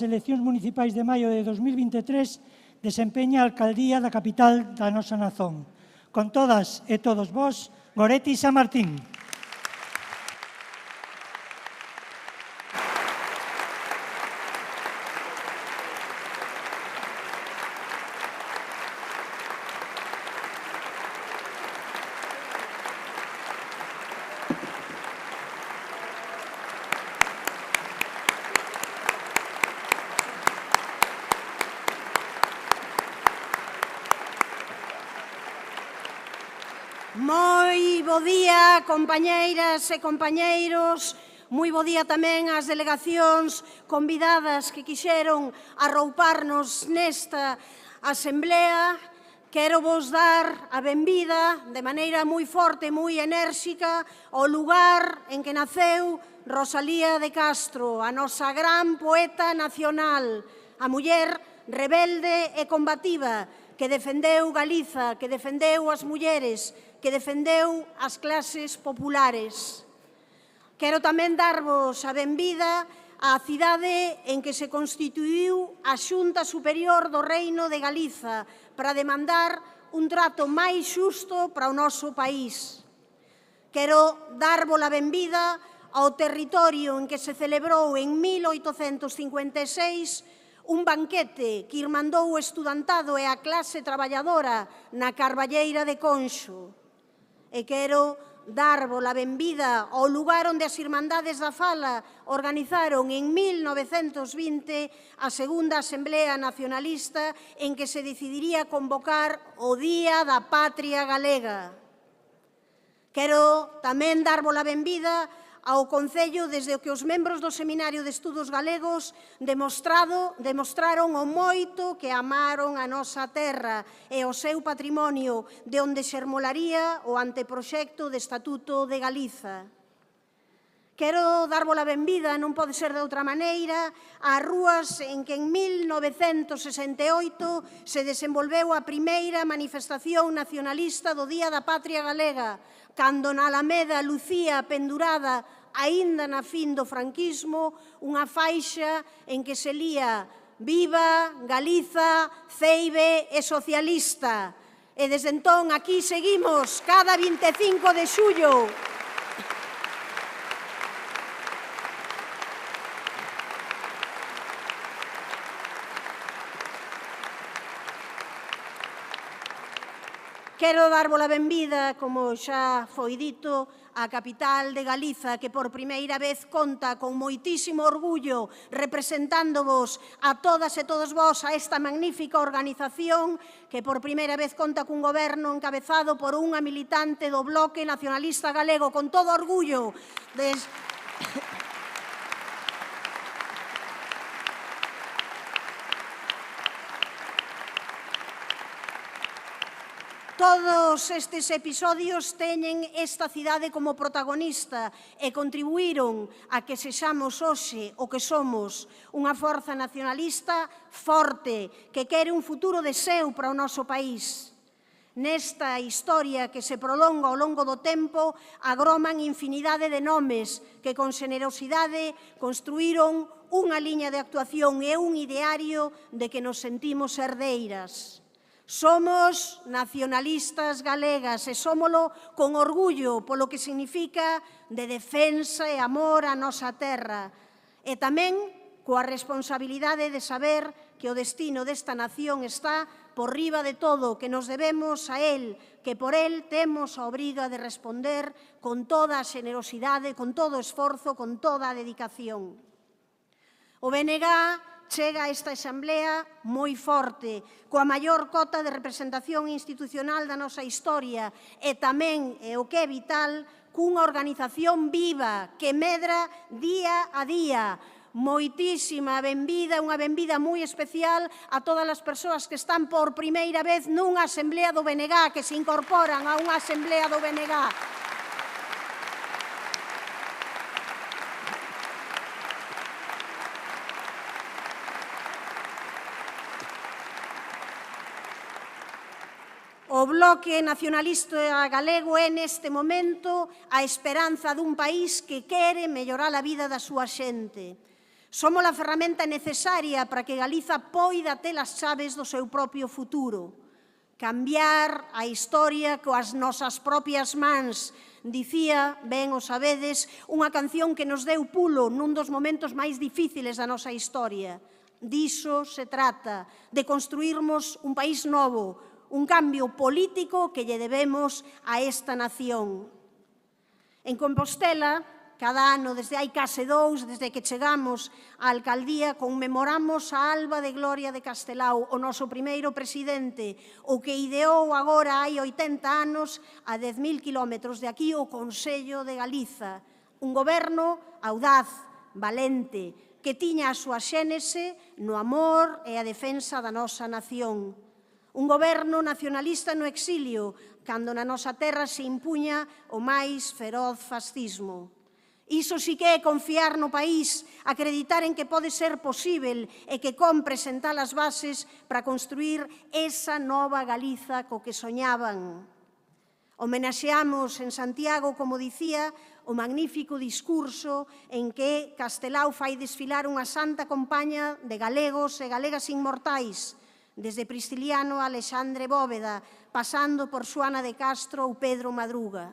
eleccións municipais de maio de 2023 desempeña a alcaldía da capital da nosa nazón. Con todas e todos vós, Goretti San Martín. Moi bo día, compañeiras e compañeiros. Moi bo día tamén ás delegacións convidadas que quixeron arrouparnos nesta asemblea. Quero vos dar a benvida de maneira moi forte, moi enérxica, ao lugar en que naceu Rosalía de Castro, a nosa gran poeta nacional, a muller rebelde e combativa que defendeu Galiza, que defendeu as mulleres, que defendeu as clases populares. Quero tamén darvos a benvida á cidade en que se constituíu a Xunta Superior do Reino de Galiza para demandar un trato máis xusto para o noso país. Quero darvos a benvida ao territorio en que se celebrou en 1856 un banquete que irmandou o estudantado e a clase traballadora na Carballeira de Conxo. E quero darvos a benvida ao lugar onde as Irmandades da Fala organizaron en 1920 a segunda Asemblea Nacionalista en que se decidiría convocar o Día da Patria Galega. Quero tamén darvos a benvida ao Concello desde o que os membros do Seminario de Estudos Galegos demostraron o moito que amaron a nosa terra e o seu patrimonio, de onde xermolaría o anteproxecto de Estatuto de Galiza. Quero darvos a benvida, non pode ser de outra maneira, ás rúas en que en 1968 se desenvolveu a primeira manifestación nacionalista do Día da Patria Galega, cando na Alameda lucía pendurada, aínda na fin do franquismo, unha faixa en que se lía Viva Galiza, ceibe e socialista. E desde entón aquí seguimos cada 25 de xullo. Quero darvos a benvida, como xa foi dito, á capital de Galiza, que por primeira vez conta con moitísimo orgullo representándovos a todas e todos vós a esta magnífica organización que por primeira vez conta cun goberno encabezado por unha militante do Bloque Nacionalista Galego, con todo orgullo. Todos estes episodios teñen esta cidade como protagonista e contribuíron a que sexamos hoxe o que somos, unha forza nacionalista forte que quere un futuro de seu para o noso país. Nesta historia que se prolonga ao longo do tempo, agroman infinidade de nomes que con xenerosidade construíron unha liña de actuación e un ideario de que nos sentimos herdeiras. Somos nacionalistas galegas e somolo con orgullo polo que significa de defensa e amor á nosa terra e tamén coa responsabilidade de saber que o destino desta nación está por riba de todo, que nos debemos a él, que por él temos a obriga de responder con toda a xenerosidade, con todo o esforzo, con toda a dedicación. O BNG chega a esta asamblea moi forte, coa maior cota de representación institucional da nosa historia e tamén, e o que é vital, cunha organización viva que medra día a día. Moitísima benvida, unha benvida moi especial a todas as persoas que están por primeira vez nunha asamblea do BNG, que se incorporan a unha asamblea do BNG. O Bloque Nacionalista Galego é neste momento a esperanza dun país que quere mellorar a vida da súa xente. Somos a ferramenta necesaria para que Galiza poida ter as chaves do seu propio futuro. Cambiar a historia coas nosas propias mans, dicía, ben o sabedes, unha canción que nos deu pulo nun dos momentos máis difíciles da nosa historia. Diso se trata, de construirmos un país novo, un cambio político que lle debemos a esta nación. En Compostela, cada ano, desde hai case 2, desde que chegamos á alcaldía, conmemoramos a alba de gloria de Castelao, o noso primeiro presidente, o que ideou agora hai 80 anos, a 10.000 kilómetros de aquí, o Consello de Galiza. Un goberno audaz, valente, que tiña a súa xénese no amor e a defensa da nosa nación. Un goberno nacionalista no exilio, cando na nosa terra se impuña o máis feroz fascismo. Iso sí que é confiar no país, acreditar en que pode ser posível e que compre sentar as bases para construir esa nova Galiza co que soñaban. Homenaxeamos en Santiago, como dicía, o magnífico discurso en que Castelao fai desfilar unha santa compaña de galegos e galegas inmortais, desde Prisciliano a Alexandre Bóveda, pasando por Xoana de Castro ou Pedro Madruga.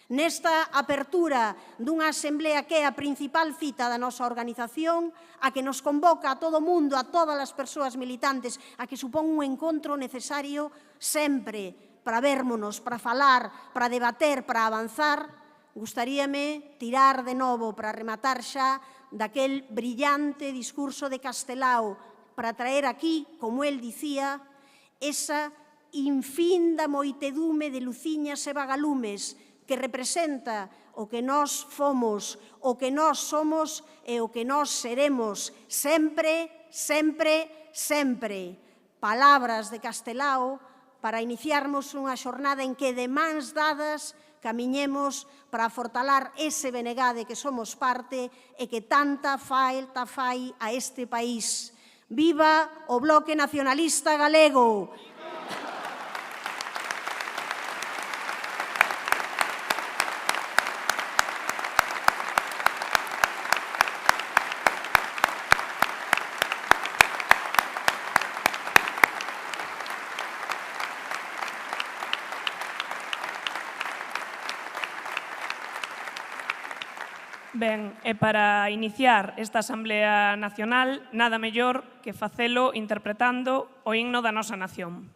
Nesta apertura dunha asemblea que é a principal cita da nosa organización, a que nos convoca a todo o mundo, a todas as persoas militantes, a que supón un encontro necesario sempre para vérmonos, para falar, para debater, para avanzar, gustaríame tirar de novo para rematar xa daquel brillante discurso de Castelao para traer aquí, como el dicía, esa infinda moitedume de luciñas e vagalumes que representa o que nós fomos, o que nós somos e o que nós seremos sempre, sempre, sempre. Palabras de Castelao para iniciarmos unha xornada en que de mans dadas camiñemos para fortalar ese Benegade que somos parte e que tanta falta fai a este país. Viva o Bloque Nacionalista Galego! Ben, e para iniciar esta Asamblea Nacional, nada mellor que facelo interpretando o himno da nosa nación.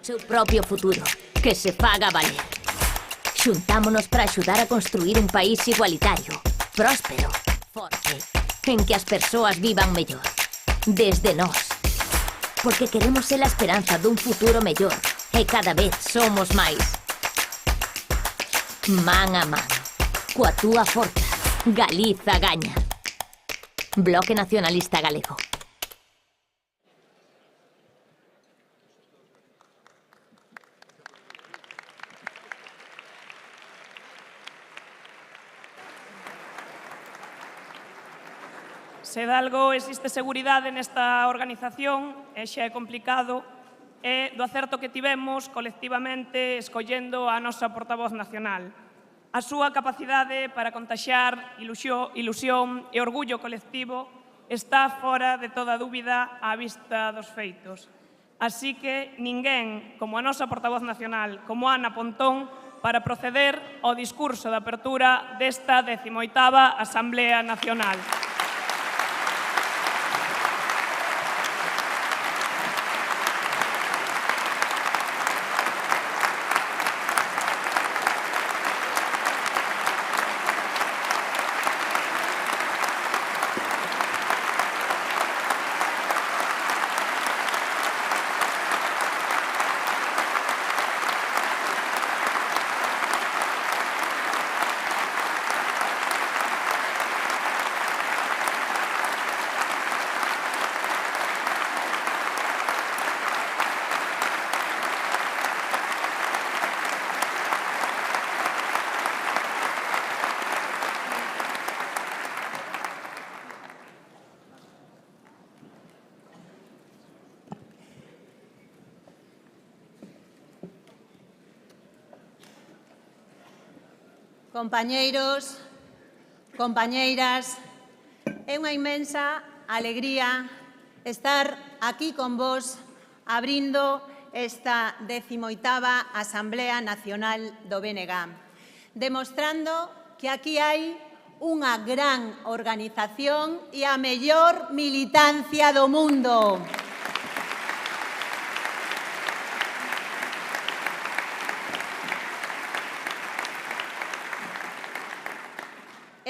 Su propio futuro, que se faga valer. Xuntámonos para axudar a construir un país igualitario, próspero, forte, en que as persoas vivan mellor. Desde nós. Porque queremos ser a esperanza dun futuro mellor e cada vez somos máis. Man a man, coa túa forza, Galiza gaña. Bloque Nacionalista Galego. Se de algo existe seguridade nesta organización, e xa é complicado, é do acerto que tivemos colectivamente escollendo a nosa portavoz nacional. A súa capacidade para contaxiar ilusión e orgullo colectivo está fora de toda dúbida á vista dos feitos. Así que ninguén, como a nosa portavoz nacional, como Ana Pontón, para proceder ao discurso de apertura desta 18ª Asamblea Nacional. Compañeiros, compañeiras, é unha inmensa alegría estar aquí con vos abrindo esta 18ª Asamblea Nacional do BNG, demostrando que aquí hai unha gran organización e a mellor militancia do mundo.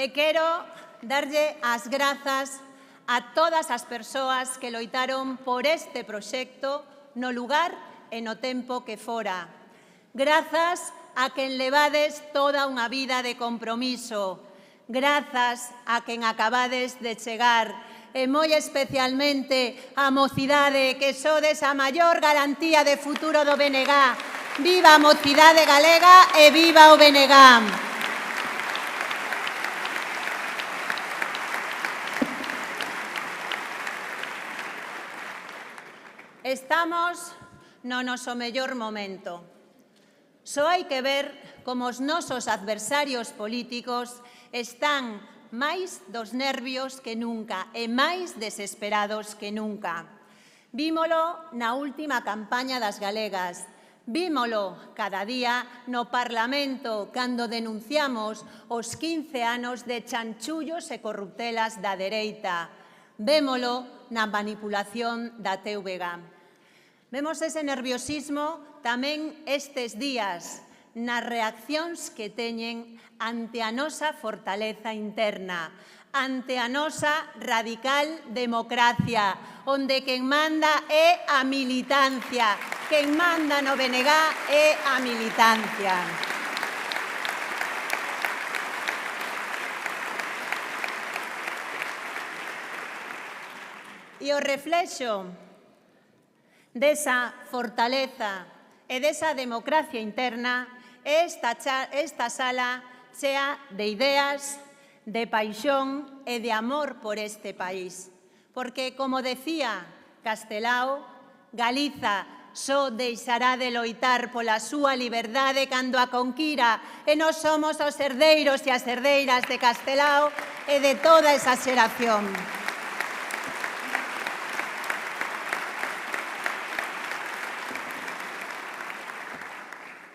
E quero darlle as grazas a todas as persoas que loitaron por este proxecto no lugar e no tempo que fora. Grazas a quen levades toda unha vida de compromiso. Grazas a quen acabades de chegar. E moi especialmente a mocidade que sodes a maior garantía de futuro do BNG. Viva a mocidade galega e viva o BNG. Estamos no noso mellor momento. Só hai que ver como os nosos adversarios políticos están máis dos nervios que nunca e máis desesperados que nunca. Vímolo na última campaña das galegas. Vímolo cada día no Parlamento cando denunciamos os 15 anos de chanchullos e corruptelas da dereita. vémolo na manipulación da TVG. Vemos ese nerviosismo tamén estes días nas reaccións que teñen ante a nosa fortaleza interna, ante a nosa radical democracia, onde quen manda é a militancia, quen manda no BNG é a militancia. E o reflexo desa fortaleza e desa democracia interna é esta sala chea de ideas, de paixón e de amor por este país. Porque, como decía Castelao, Galiza só deixará de loitar pola súa liberdade cando a conquira, e nós somos os herdeiros e as herdeiras de Castelao e de toda esa xeración.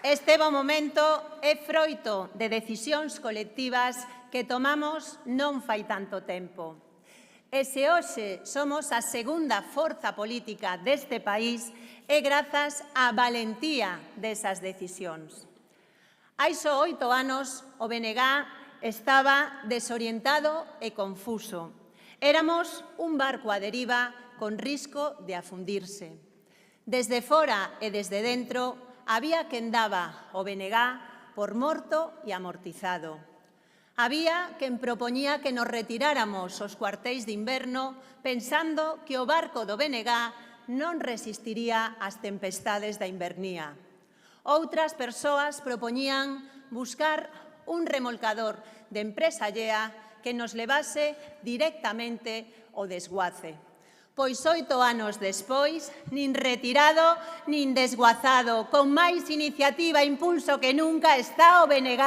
Este bo momento é froito de decisións colectivas que tomamos non fai tanto tempo. E se hoxe somos a segunda forza política deste país, é grazas á valentía desas decisións. Hai só 8 anos, o BNG estaba desorientado e confuso. Éramos un barco á deriva con risco de afundirse. Desde fora e desde dentro, había quen daba o BNG por morto e amortizado. Había quen propoñía que nos retiráramos os cuartéis de inverno pensando que o barco do BNG non resistiría ás tempestades da invernía. Outras persoas propoñían buscar un remolcador de empresa allea que nos levase directamente ao desguace. Pois 8 anos despois, nin retirado, nin desguazado, con máis iniciativa e impulso que nunca está o BNG.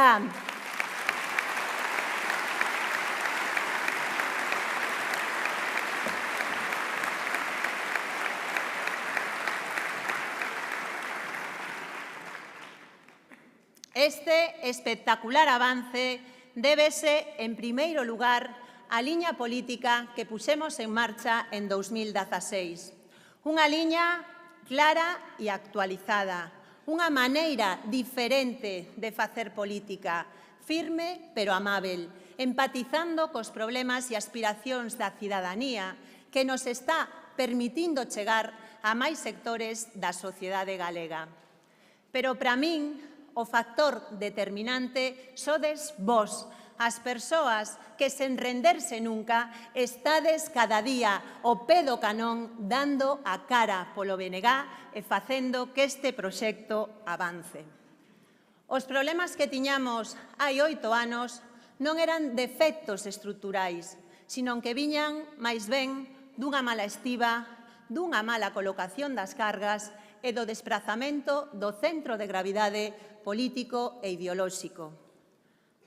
Este espectacular avance débese, en primeiro lugar, a liña política que puxemos en marcha en 2016. Unha liña clara e actualizada, unha maneira diferente de facer política, firme pero amável, empatizando cos problemas e aspiracións da cidadanía que nos está permitindo chegar a máis sectores da sociedade galega. Pero para min, o factor determinante sodes vós, as persoas que, sen renderse nunca, estades cada día ao pé do canón dando a cara polo BNG e facendo que este proxecto avance. Os problemas que tiñamos hai 8 anos non eran defectos estruturais, sino que viñan máis ben dunha mala estiba, dunha mala colocación das cargas e do desprazamento do centro de gravidade político e ideolóxico.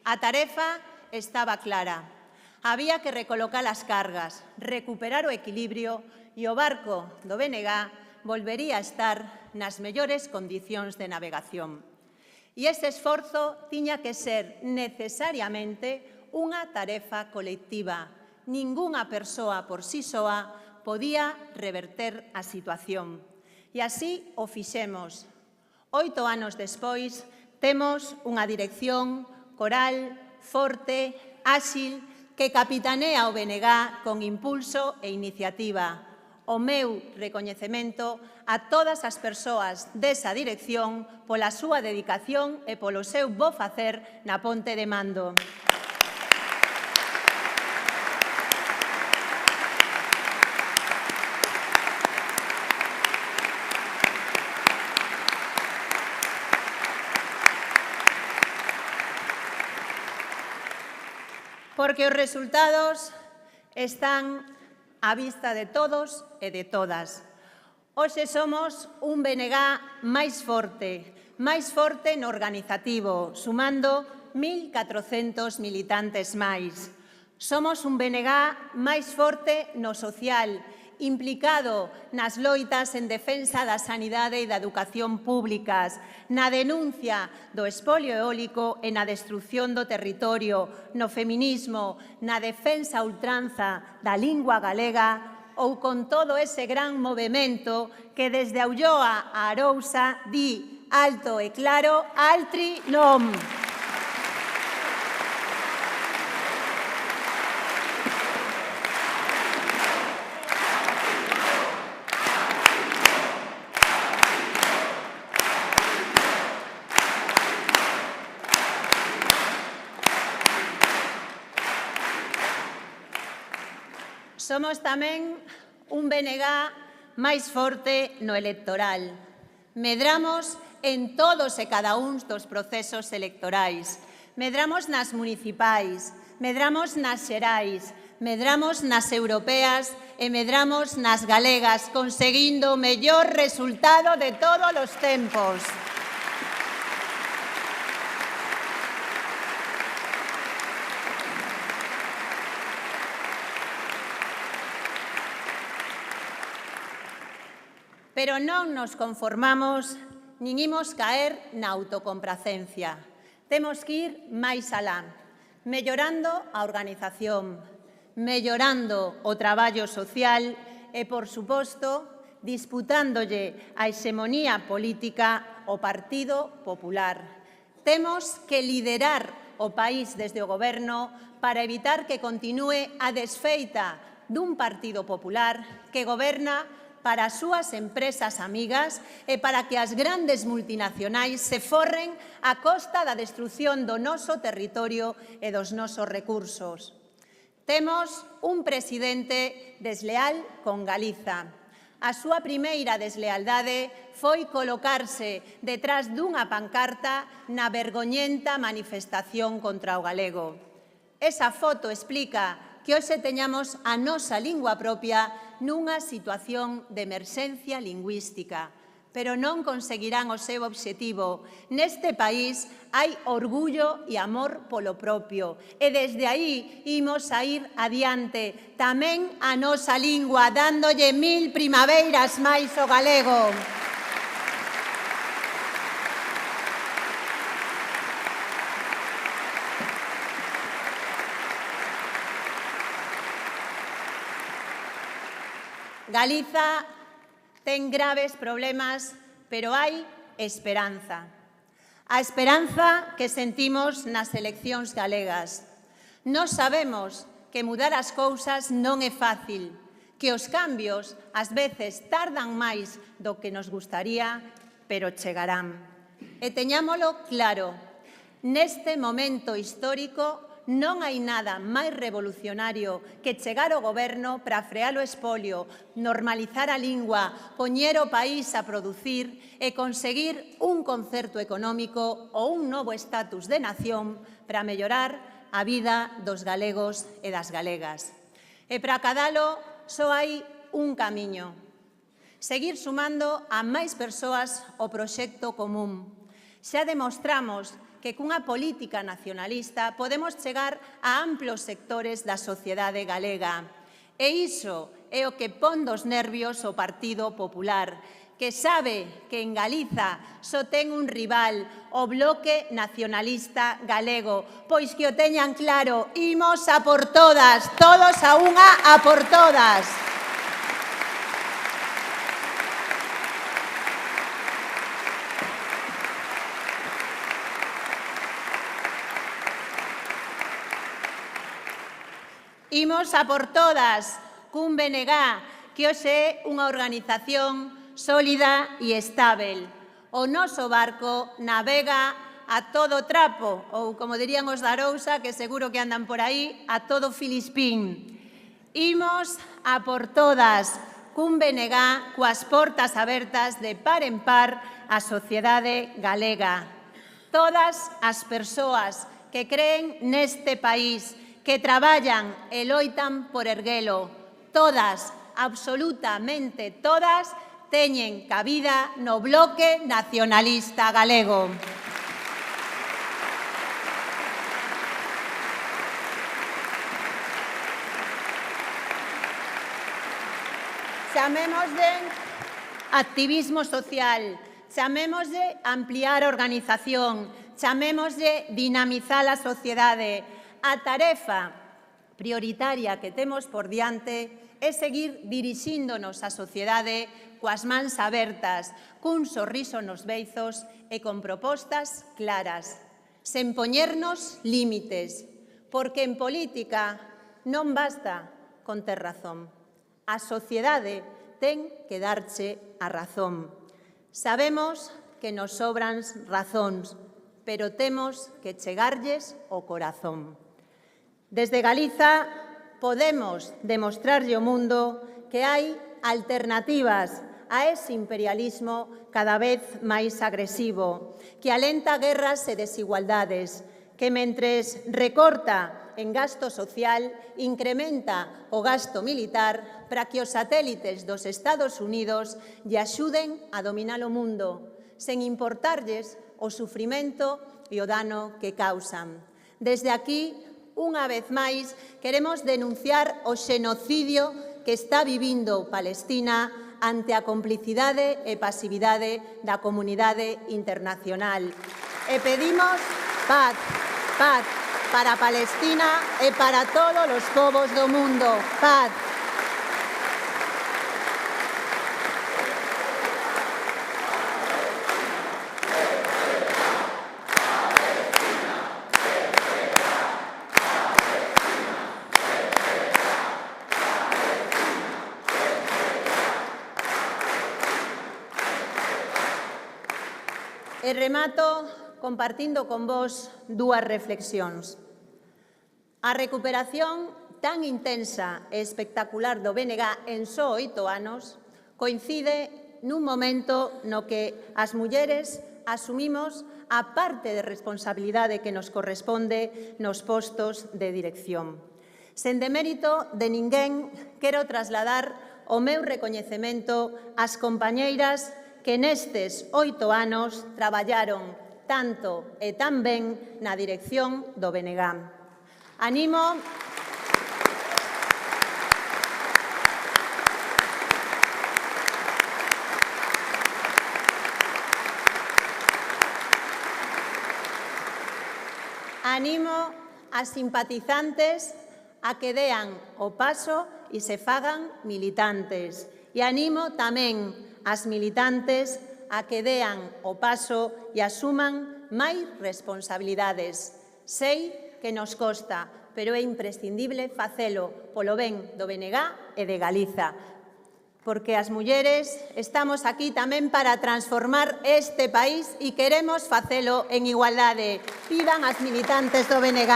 A tarefa estaba clara. Había que recolocar as cargas, recuperar o equilibrio e o barco do BNG volvería a estar nas mellores condicións de navegación. E ese esforzo tiña que ser necesariamente unha tarefa colectiva. Ningunha persoa por sí soa podía reverter a situación. E así o fixemos. 8 anos despois, temos unha dirección coral, forte, áxil, que capitanea o BNG con impulso e iniciativa. O meu recoñecemento a todas as persoas desa dirección pola súa dedicación e polo seu bo facer na ponte de mando. Porque os resultados están á vista de todos e de todas. Hoxe somos un BNG máis forte no organizativo, sumando 1.400 militantes máis. Somos un BNG máis forte no social implicado nas loitas en defensa da sanidade e da educación públicas, na denuncia do espolio eólico e na destrucción do territorio, no feminismo, na defensa a ultranza da lingua galega ou con todo ese gran movemento que desde a Ulloa a Arousa di alto e claro, altri non. Somos tamén un BNG máis forte no electoral. Medramos en todos e cada un dos procesos electorais. Medramos nas municipais, medramos nas xerais, medramos nas europeas e medramos nas galegas, conseguindo o mellor resultado de todos os tempos. Pero non nos conformamos nin imos caer na autocompracencia. Temos que ir máis alá, mellorando a organización, mellorando o traballo social e, por suposto, disputándolle a hexemonía política ao Partido Popular. Temos que liderar o país desde o Goberno para evitar que continúe a desfeita dun Partido Popular que goberna para as súas empresas amigas e para que as grandes multinacionais se forren a costa da destrucción do noso territorio e dos nosos recursos. Temos un presidente desleal con Galiza. A súa primeira deslealdade foi colocarse detrás dunha pancarta na vergoñenta manifestación contra o galego. Esa foto explica que hoxe teñamos a nosa lingua propia nunha situación de emerxencia lingüística, pero non conseguirán o seu obxectivo. Neste país hai orgullo e amor polo propio, e desde aí imos a ir adiante tamén a nosa lingua, dándolle 1000 primaveiras máis ao galego. Galiza ten graves problemas, pero hai esperanza. A esperanza que sentimos nas eleccións galegas. Nós sabemos que mudar as cousas non é fácil, que os cambios ás veces tardan máis do que nos gustaría, pero chegarán. E teñámolo claro, neste momento histórico non hai nada máis revolucionario que chegar ao goberno para frear o espolio, normalizar a lingua, poñer o país a producir e conseguir un concerto económico ou un novo estatus de nación para mellorar a vida dos galegos e das galegas. E para acadalo só hai un camiño. Seguir sumando a máis persoas ao proxecto común. Xa demostramos que cunha política nacionalista podemos chegar a amplos sectores da sociedade galega. E iso é o que pon dos nervios o Partido Popular, que sabe que en Galiza só ten un rival, o Bloque Nacionalista Galego. Pois que o teñan claro, imos a por todas, todos a unha a por todas. Imos a por todas, cun BNG, que hoxe é unha organización sólida e estável. O noso barco navega a todo trapo, ou, como dirían os da Arousa, que seguro que andan por aí, a todo filispín. Imos a por todas, cun BNG coas portas abertas de par en par á sociedade galega. Todas as persoas que creen neste país, que traballan e loitan por erguelo. Todas, absolutamente todas, teñen cabida no Bloque Nacionalista Galego. chamémoslle activismo social, chamémoslle ampliar a organización, chamémoslle dinamizar a sociedade. A tarefa prioritaria que temos por diante é seguir dirixíndonos á sociedade coas mans abertas, cun sorriso nos beizos e con propostas claras, sen poñernos límites, porque en política non basta con ter razón. A sociedade ten que darche a razón. Sabemos que nos sobran razóns, pero temos que chegarlles o corazón. Desde Galiza podemos demostrarlle ao mundo que hai alternativas a ese imperialismo cada vez máis agresivo, que alenta guerras e desigualdades, que mentres recorta en gasto social, incrementa o gasto militar para que os satélites dos Estados Unidos lle axuden a dominar o mundo, sen importarlles o sufrimento e o dano que causan. Desde aquí, unha vez máis, queremos denunciar o xenocidio que está vivindo Palestina ante a complicidade e pasividade da comunidade internacional. E pedimos paz, paz para Palestina e para todos os povos do mundo. Paz. E remato compartindo con vos dúas reflexións. A recuperación tan intensa e espectacular do BNG en só 8 anos coincide nun momento no que as mulleres asumimos a parte de responsabilidade que nos corresponde nos postos de dirección. Sen demérito de ninguén, quero trasladar o meu recoñecemento ás compañeiras que nestes 8 anos traballaron tanto e tan ben na dirección do BNG. Animo a simpatizantes a que dean o paso e se fagan militantes. E animo tamén as militantes a que dean o paso e asuman máis responsabilidades. Sei que nos costa, pero é imprescindible facelo polo ben do BNG e de Galiza, porque as mulleres estamos aquí tamén para transformar este país e queremos facelo en igualdade. Vivan as militantes do BNG.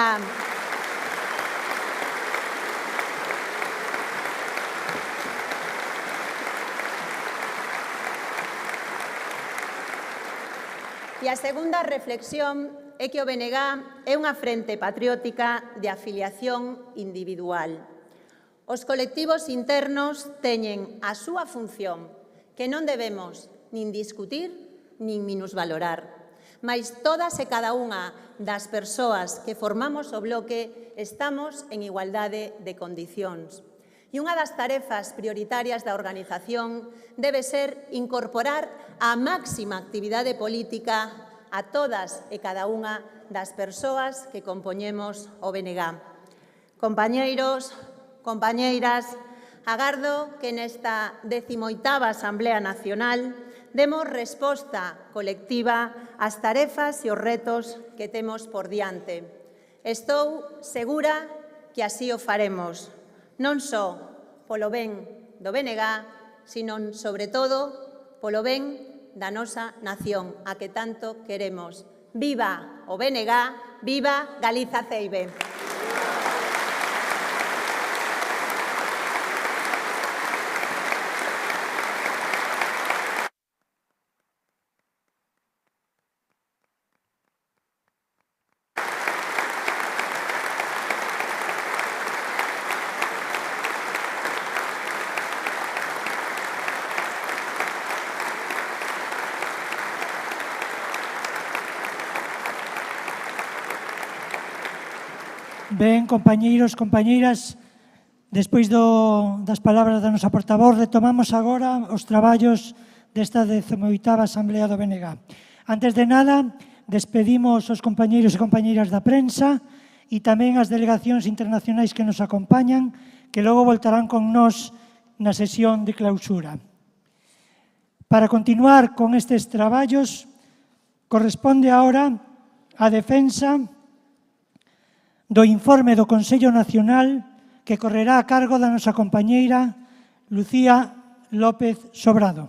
E a segunda reflexión é que o BNG é unha frente patriótica de afiliación individual. Os colectivos internos teñen a súa función, que non debemos nin discutir nin minusvalorar. Mais todas e cada unha das persoas que formamos o bloque estamos en igualdade de condicións. E unha das tarefas prioritarias da organización debe ser incorporar a máxima actividade política a todas e cada unha das persoas que compoñemos o BNG. Compañeiros, compañeiras, agardo que nesta 18ª Asamblea Nacional demos resposta colectiva ás tarefas e os retos que temos por diante. Estou segura que así o faremos, non só polo ben do BNG, sino, sobre todo, polo ben da nosa nación, a que tanto queremos. Viva o BNG, viva Galiza Ceibe. Ben, compañeiros, compañeiras, Despois das palabras da nosa portavoz, retomamos agora os traballos desta 18ª Asamblea do BNG. Antes de nada, despedimos os compañeiros e compañeiras da prensa e tamén as delegacións internacionais que nos acompañan, que logo voltarán con nós na sesión de clausura. Para continuar con estes traballos, corresponde agora a defensa do informe do Consello Nacional que correrá a cargo da nosa compañeira Lucía López Sobrado.